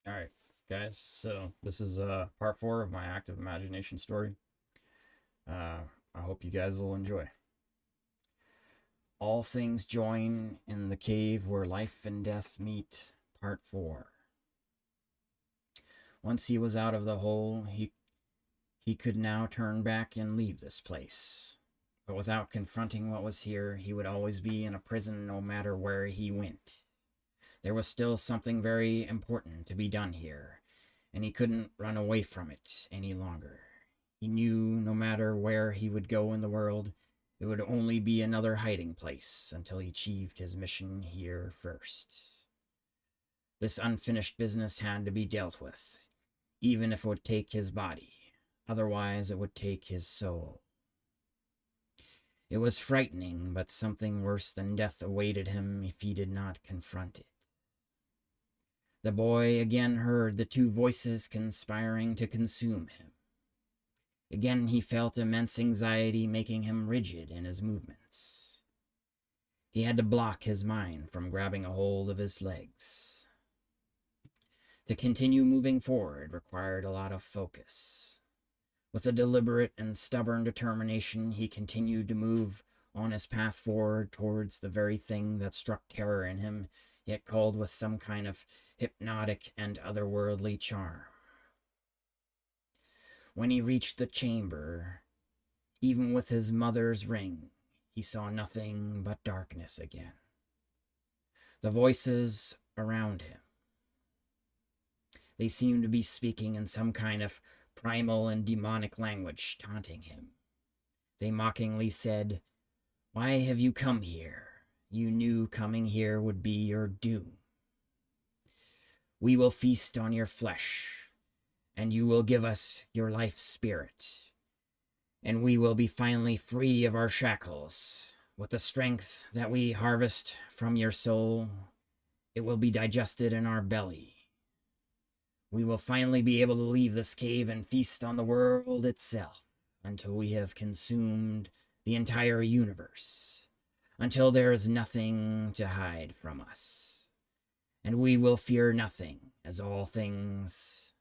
All right, guys. So this is part four of my active imagination story. Uh, I hope you guys will enjoy. All things join in the cave where life and death meet. Part four. Once he was out of the hole, he could now turn back and leave this place. But without confronting what was here, he would always be in a prison no matter where he went. There was still something very important to be done here, and he couldn't run away from it any longer. He knew no matter where he would go in the world, it would only be another hiding place until he achieved his mission here first. This unfinished business had to be dealt with, even if it would take his body. Otherwise, it would take his soul. It was frightening, but something worse than death awaited him if he did not confront it. The boy again heard the two voices conspiring to consume him. Again he felt immense anxiety making him rigid in his movements. He had to block his mind from grabbing a hold of his legs. To continue moving forward required a lot of focus. With a deliberate and stubborn determination, he continued to move on his path forward towards the very thing that struck terror in him, yet called with some kind of hypnotic and otherworldly charm. When he reached the chamber, even with his mother's ring, he saw nothing but darkness again. The voices around him, they seemed to be speaking in some kind of primal and demonic language, taunting him. They mockingly said, "Why have you come here? You knew coming here would be your doom. We will feast on your flesh, and you will give us your life spirit, and we will be finally free of our shackles. With the strength that we harvest from your soul, it will be digested in our belly. We will finally be able to leave this cave and feast on the world itself until we have consumed the entire universe, until there is nothing to hide from us. And we will fear nothing, as all things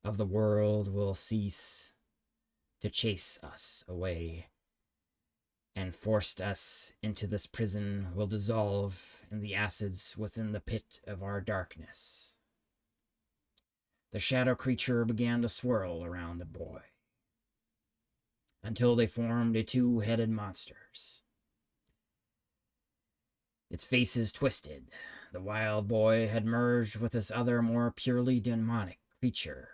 of the world will cease to chase us away, and forced us into this prison will dissolve in the acids within the pit of our darkness." The shadow creature began to swirl around the boy until they formed a two-headed monsters. Its faces twisted. The wild boy had merged with this other, more purely demonic creature.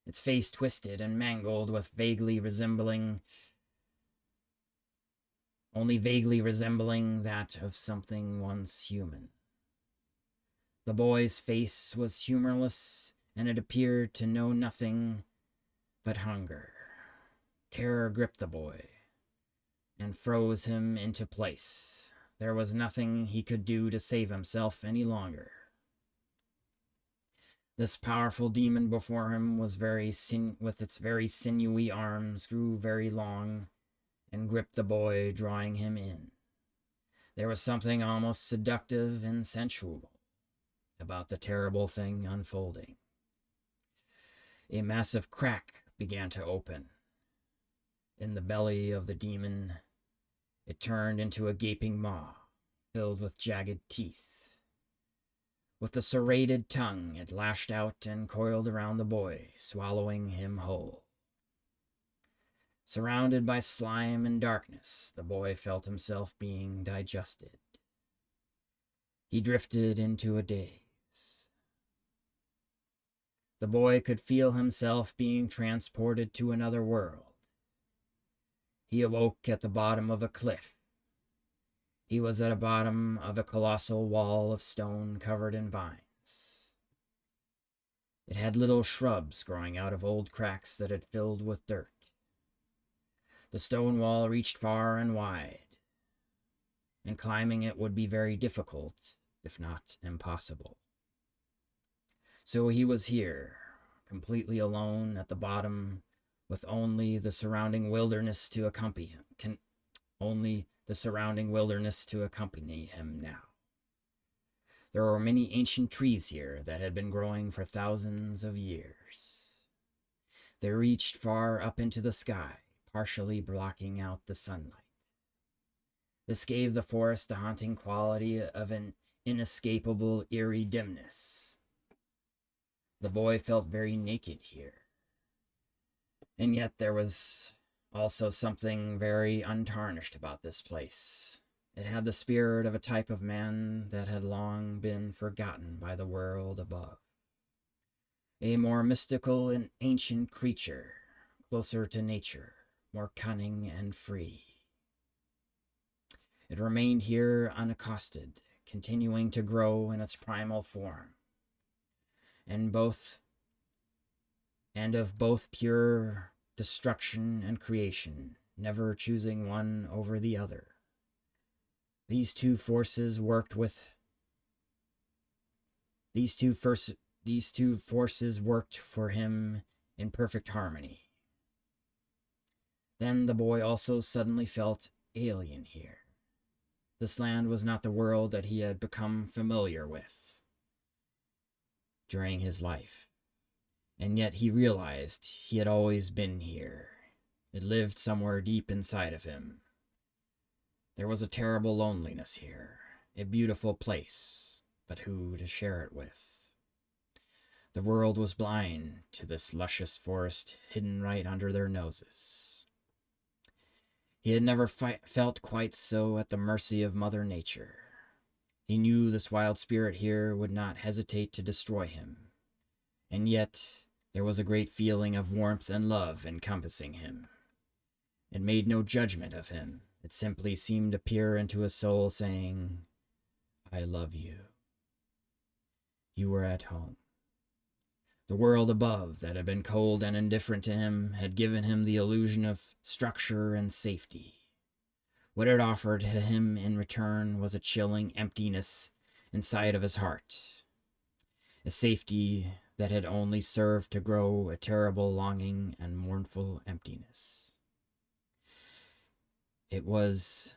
Its face twisted and mangled with only vaguely resembling that of something once human. The boy's face was humorless, and it appeared to know nothing but hunger. Terror gripped the boy and froze him into place. There was nothing he could do to save himself any longer. This powerful demon before him was with its very sinewy arms grew very long and gripped the boy, drawing him in. There was something almost seductive and sensual about the terrible thing unfolding. A massive crack began to open in the belly of the demon. It turned into a gaping maw filled with jagged teeth. With the serrated tongue, it lashed out and coiled around the boy, swallowing him whole. Surrounded by slime and darkness, the boy felt himself being digested. He drifted into a daze. The boy could feel himself being transported to another world. He awoke at the bottom of a cliff. He was at the bottom of a colossal wall of stone covered in vines. It had little shrubs growing out of old cracks that had filled with dirt. The stone wall reached far and wide, and climbing it would be very difficult, if not impossible. So he was here, completely alone at the bottom, with only the surrounding wilderness to accompany him now. There were many ancient trees here that had been growing for thousands of years. They reached far up into the sky, partially blocking out the sunlight. This gave the forest the haunting quality of an inescapable, eerie dimness. The boy felt very naked here. And yet there was also something very untarnished about this place. It had the spirit of a type of man that had long been forgotten by the world above. A more mystical and ancient creature, closer to nature, more cunning and free. It remained here unaccosted, continuing to grow in its primal form, and of both pure destruction and creation, never choosing one over the other. These two forces worked for him in perfect harmony. Then the boy also suddenly felt alien here. This land was not the world that he had become familiar with during his life. And yet he realized he had always been here. It lived somewhere deep inside of him. There was a terrible loneliness here, a beautiful place, but who to share it with? The world was blind to this luscious forest hidden right under their noses. He had never felt quite so at the mercy of Mother Nature. He knew this wild spirit here would not hesitate to destroy him. And yet there was a great feeling of warmth and love encompassing him. It made no judgment of him. It simply seemed to peer into his soul, saying, "I love you." You were at home. The world above, that had been cold and indifferent to him, had given him the illusion of structure and safety. What it offered to him in return was a chilling emptiness inside of his heart, a safety that had only served to grow a terrible longing and mournful emptiness. It was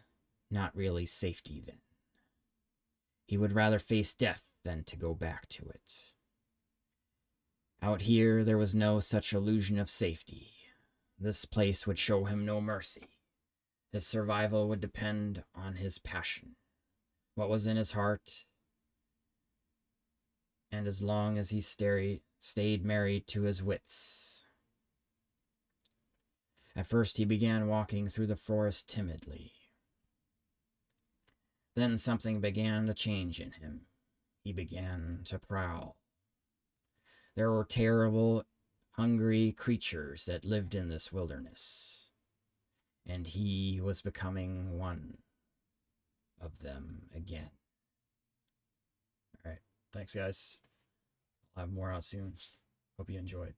not really safety then. He would rather face death than to go back to it. Out here, there was no such illusion of safety. This place would show him no mercy. His survival would depend on his passion, what was in his heart, and as long as he stayed married to his wits. At first, he began walking through the forest timidly. Then something began to change in him. He began to prowl. There were terrible, hungry creatures that lived in this wilderness, and he was becoming one of them again. All right. Thanks, guys. I'll have more out soon. Hope you enjoyed.